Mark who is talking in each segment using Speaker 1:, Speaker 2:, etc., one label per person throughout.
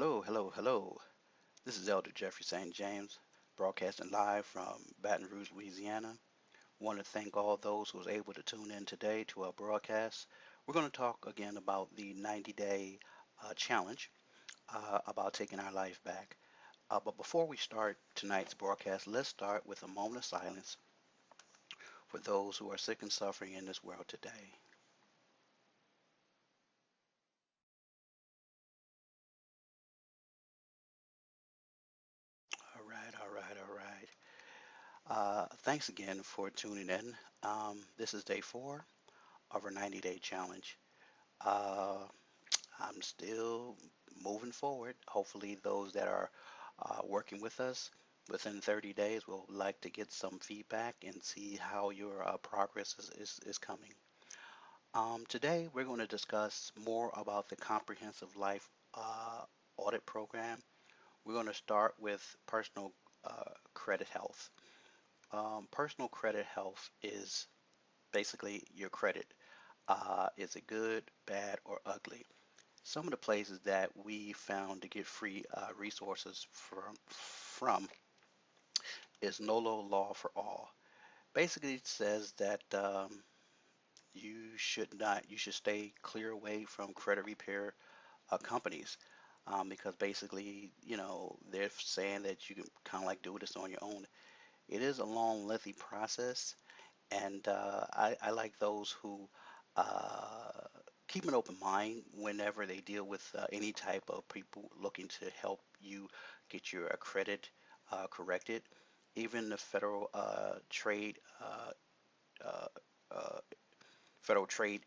Speaker 1: Hello, hello, hello. This is Elder Jeffrey St. James, broadcasting live from Baton Rouge, Louisiana. Want to thank all those who was able to tune in today to our broadcast. We're going to talk again about the 90-day challenge about taking our life back. But before we start tonight's broadcast, let's start with a moment of silence for those who are sick and suffering in this world today. All right, all right, all right. Thanks again for tuning in. This is day 4 of our 90-day challenge. Uh, I'm still moving forward. Hopefully, those that are working with us within 30 days will like to get some feedback and see how your progress is coming. Today, we're going to discuss more about the Comprehensive Life Audit Program. We're going to start with personal credit health. Personal credit health is basically your credit. Is it good, bad, or ugly? Some of the places that we found to get free resources from is NOLO Law for All. Basically, it says that you should stay clear away from credit repair companies because basically, they're saying that you can kind of like do this on your own. It is a long, lengthy process, and I like those who uh, keep an open mind whenever they deal with any type of people looking to help you get your credit corrected. Even the uh, uh, Federal Trade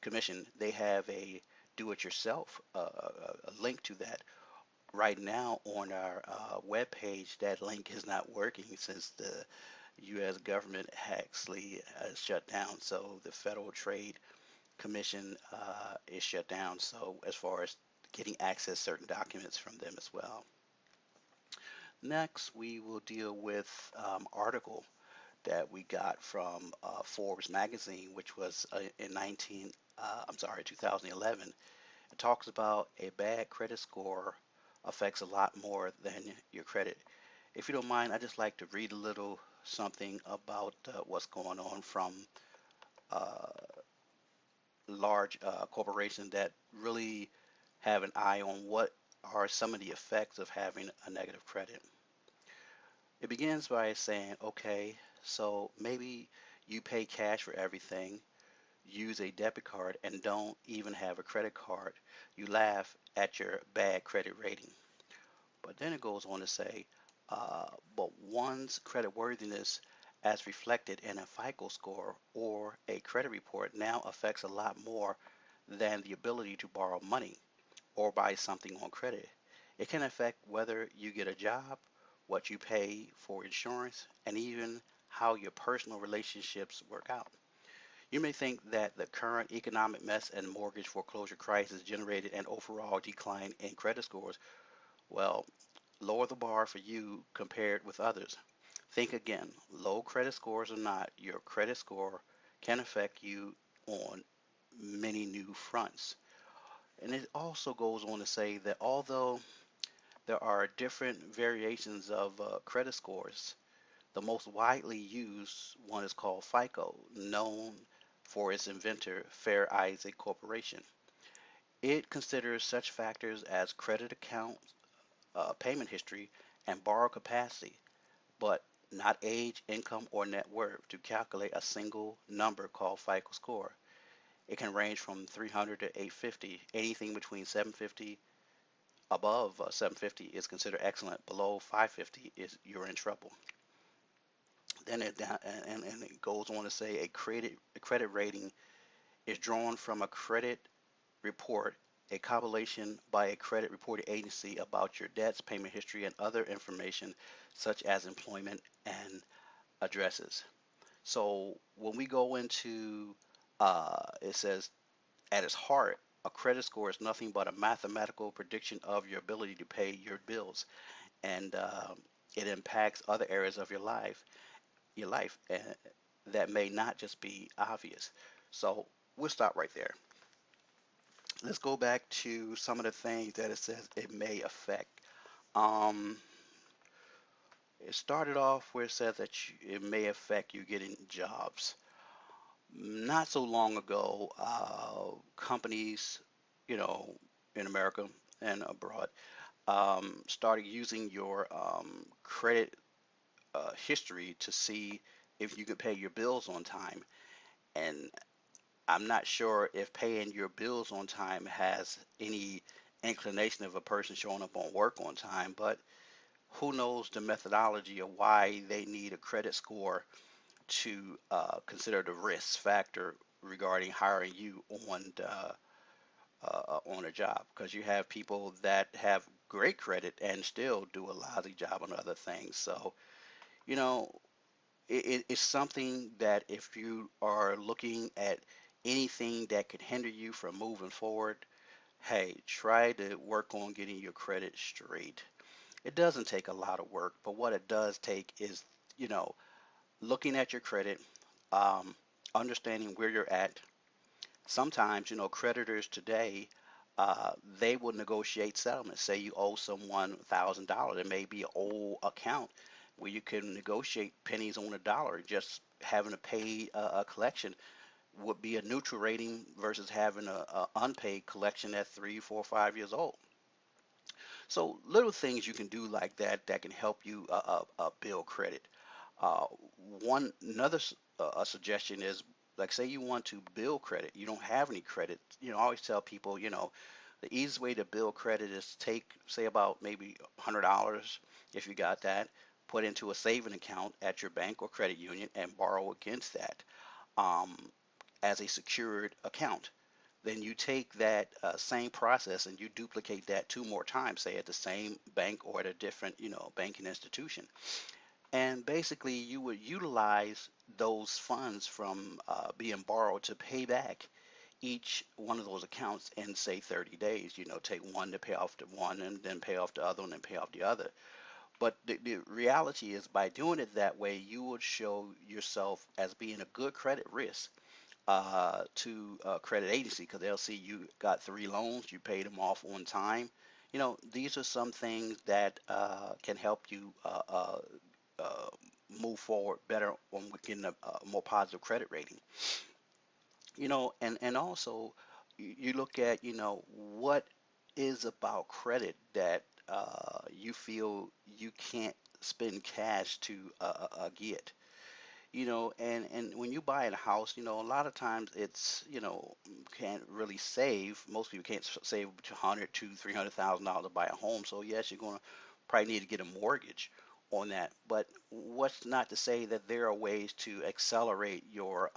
Speaker 1: Commission, they have a do-it-yourself a link to that. Right now on our web page, that link is not working since the U.S. government actually shut down. So the Federal Trade Commission is shut down. So as far as getting access certain documents from them as well. Next, we will deal with article that we got from Forbes magazine, which was in 2011. It talks about a bad credit score affects a lot more than your credit. If you don't mind, I just like to read a little something about what's going on from uh, large corporations that really have an eye on what are some of the effects of having a negative credit. It begins by saying, okay, so maybe you pay cash for everything, use a debit card, and don't even have a credit card. You laugh at your bad credit rating. But then it goes on to say, but one's credit worthiness as reflected in a FICO score or a credit report now affects a lot more than the ability to borrow money or buy something on credit. It can affect whether you get a job, what you pay for insurance, and even how your personal relationships work out. You may think that the current economic mess and mortgage foreclosure crisis generated an overall decline in credit scores. Well, lower the bar for you compared with others. Think again, low credit scores or not, your credit score can affect you on many new fronts. And it also goes on to say that although there are different variations of credit scores, the most widely used one is called FICO, known for its inventor, Fair Isaac Corporation. It considers such factors as credit account, payment history, and borrow capacity, but not age, income, or net worth to calculate a single number called FICO score. It can range from 300 to 850. Anything between 750 above 750 is considered excellent. Below 550 is you're in trouble. Then and it goes on to say a credit rating is drawn from a credit report, a compilation by a credit reporting agency about your debts, payment history, and other information such as employment and addresses. So when we go into it says at its heart, a credit score is nothing but a mathematical prediction of your ability to pay your bills, and it impacts other areas of your life that may not just be obvious. So we'll stop right there. let's go back to some of the things that it says it may affect. Um, it started off where it says that it may affect you getting jobs. Not so long ago, companies, you know, in America and abroad, started using your credit history to see if you could pay your bills on time. And I'm not sure if paying your bills on time has any inclination of a person showing up on work on time, but who knows the methodology of why they need a credit score to consider the risk factor regarding hiring you on a job, because you have people that have great credit and still do a lousy job on other things. So, you know, it's something that if you are looking at anything that could hinder you from moving forward, hey, try to work on getting your credit straight. It doesn't take a lot of work, but what it does take is, you know, looking at your credit, um, understanding where you're at. Sometimes, creditors today, they will negotiate settlements. Say you owe someone $1,000, it may be an old account where you can negotiate pennies on a dollar. Just having to pay a collection would be a neutral rating versus having a unpaid collection at 3, 4, 5 years old. So little things you can do like that that can help you build credit. Uh, one another a suggestion is, like, say you want to build credit, you don't have any credit. I always tell people, the easiest way to build credit is take, say, about maybe $100, if you got that, put into a saving account at your bank or credit union and borrow against that, um, as a secured account. Then you take that same process and you duplicate that two more times, say at the same bank or at a different, banking institution. And basically, you would utilize those funds from being borrowed to pay back each one of those accounts in, say, 30 days. Take one to pay off the one and then pay off the other one and pay off the other. But the reality is, by doing it that way, you would show yourself as being a good credit risk to credit agency, because they'll see you got three loans, you paid them off on time. These are some things that can help you uh, move forward better on getting a more positive credit rating. And also you look at, what is about credit that you feel you can't spend cash to get. And when you buy a house, a lot of times it's, can't really save. Most people can't save 100 to $300,000 to buy a home. So yes, you're going to probably need to get a mortgage on that. But what's not to say that there are ways to accelerate your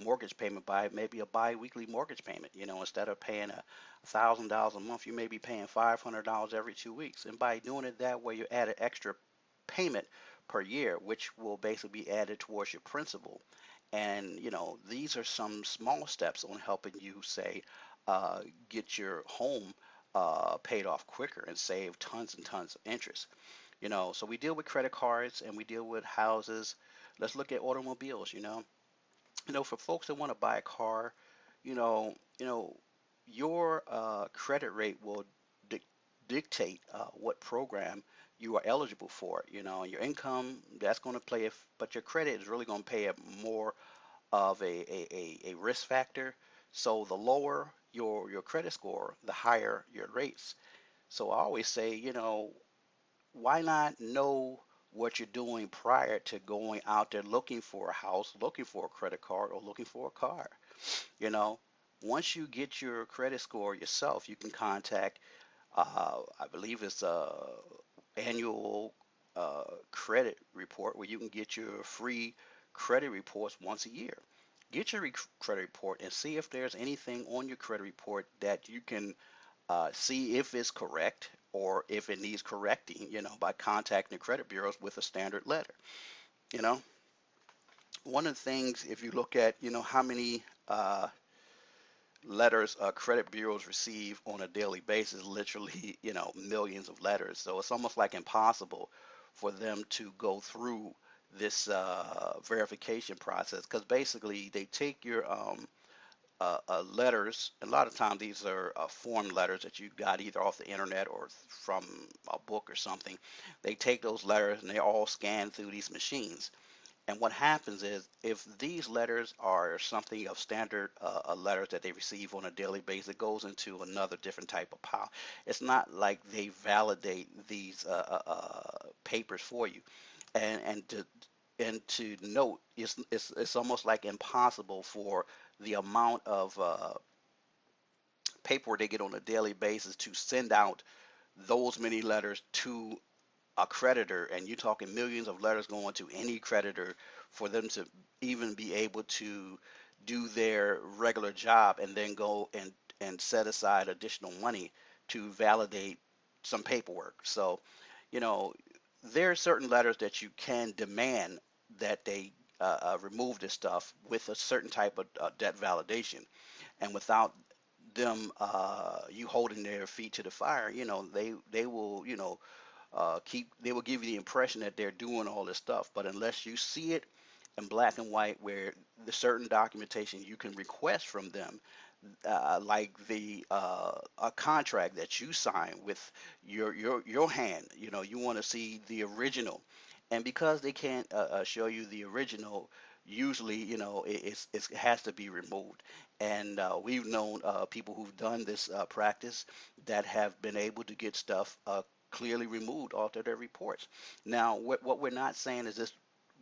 Speaker 1: mortgage payment by maybe a bi-weekly mortgage payment. Instead of paying $1,000 a month, you may be paying $500 every 2 weeks. And by doing it that way, you add an extra payment per year, which will basically be added towards your principal. And these are some small steps on helping you, say, get your home paid off quicker and save tons and tons of interest. So we deal with credit cards and we deal with houses. Let's look at automobiles. For folks that want to buy a car, you know, you know, your credit rate will dic dictate what program you are eligible for. Your income, that's going to play, but your credit is really going to play a more of a risk factor. So the lower your credit score, the higher your rates. So I always say, why not know what you're doing prior to going out there looking for a house, looking for a credit card, or looking for a car? You know, Once you get your credit score yourself, you can contact, I believe it's a annual credit report where you can get your free credit reports once a year. Get your credit report and see if there's anything on your credit report that you can see if it's correct or if it needs correcting, by contacting the credit bureaus with a standard letter. You know, One of the things, if you look at, how many letters credit bureaus receive on a daily basis, literally, millions of letters. So it's almost like impossible for them to go through this verification process, because basically they take letters. A lot of times these are form letters that you got either off the internet or from a book or something. They take those letters and they all scan through these machines. And what happens is, if these letters are something of standard letters that they receive on a daily basis, it goes into another different type of pile. It's not like they validate these papers for you. And to note, it's almost like impossible for the amount of paperwork they get on a daily basis to send out those many letters to a creditor, and you're talking millions of letters going to any creditor for them to even be able to do their regular job and then go and set aside additional money to validate some paperwork. So, you know, there are certain letters that you can demand that they remove this stuff with a certain type of debt validation, and without them you holding their feet to the fire, they will, they will give you the impression that they're doing all this stuff, but unless you see it in black and white where the certain documentation you can request from them, like the a contract that you sign with your hand, you want to see the original, and because they can't show you the original, usually it has to be removed. And we've known people who've done this practice that have been able to get stuff clearly removed off of their reports. Now, what we're not saying is this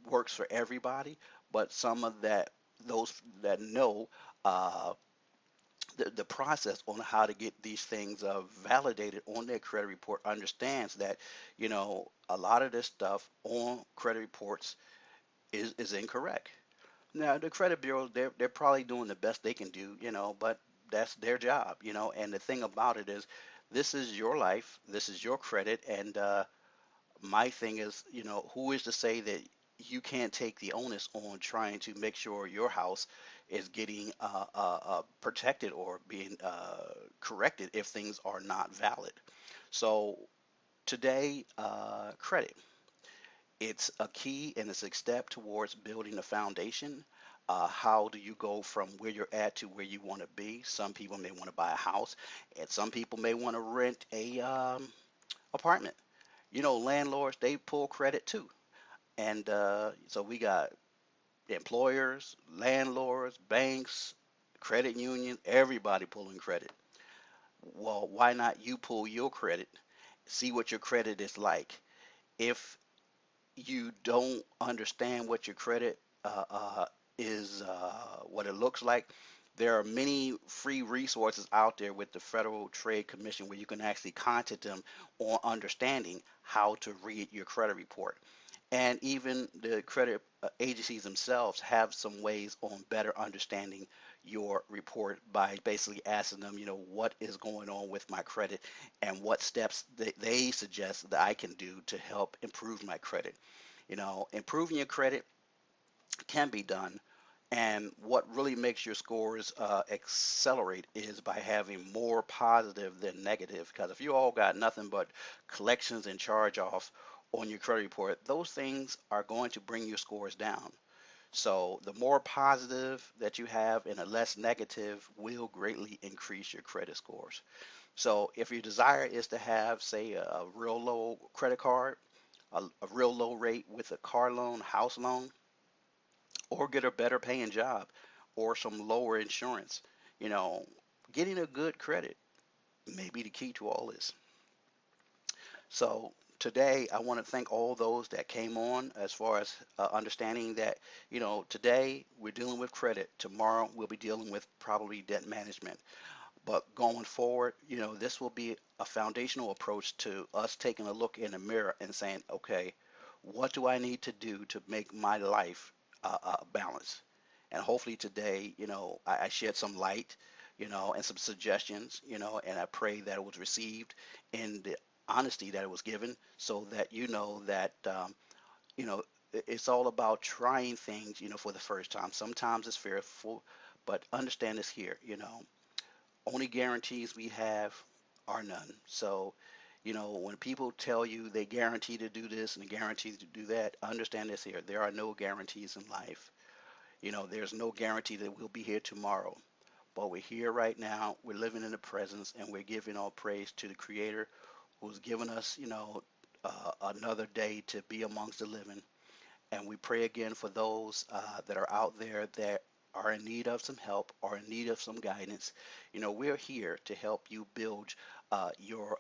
Speaker 1: works for everybody, but some of that, those that know uh, the process on how to get these things validated on their credit report understands that, a lot of this stuff on credit reports is incorrect. Now, the credit bureau, they're probably doing the best they can do, but that's their job, and the thing about it is, this is your life, this is your credit, and my thing is, who is to say that you can't take the onus on trying to make sure your house is getting protected or being corrected if things are not valid. So today, credit, it's a key and it's a step towards building a foundation. How do you go from where you're at to where you want to be? Some people may want to buy a house, and some people may want to rent a apartment. Landlords, they pull credit too. And so we got employers, landlords, banks, credit unions, everybody pulling credit. Well, why not you pull your credit? See what your credit is like. If you don't understand what your credit is, what it looks like, there are many free resources out there with the Federal Trade Commission where you can actually contact them on understanding how to read your credit report. And even the credit agencies themselves have some ways on better understanding your report by basically asking them, what is going on with my credit and what steps they suggest that I can do to help improve my credit. Improving your credit can be done. And what really makes your scores accelerate is by having more positive than negative. Because if you all got nothing but collections and charge off on your credit report, those things are going to bring your scores down. So the more positive that you have and the less negative will greatly increase your credit scores. So if your desire is to have, say, a real low credit card, a real low rate with a car loan, house loan, or get a better paying job or some lower insurance, you know, getting a good credit may be the key to all this. So today, I want to thank all those that came on as far as understanding that, today we're dealing with credit. Tomorrow we'll be dealing with probably debt management. But going forward, this will be a foundational approach to us taking a look in the mirror and saying, okay, what do I need to do to make my life balanced? And hopefully today, I shed some light, and some suggestions, and I pray that it was received in the honesty that it was given so that that, it's all about trying things, for the first time. Sometimes it's fearful, but understand this here, only guarantees we have are none. So, when people tell you they guarantee to do this and they guarantee to do that, understand this here. There are no guarantees in life. There's no guarantee that we'll be here tomorrow. but we're here right now. We're living in the presence, and we're giving all praise to the Creator who's given us, another day to be amongst the living. And we pray again for those that are out there that are in need of some help or in need of some guidance. We're here to help you build your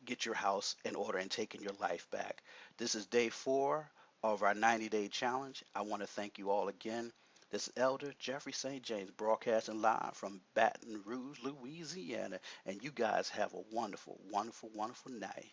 Speaker 1: get your house in order and taking your life back. This is day 4 of our 90-day challenge. I want to thank you all again. This is Elder Jeffrey St. James broadcasting live from Baton Rouge, Louisiana, and you guys have a wonderful, wonderful, wonderful night.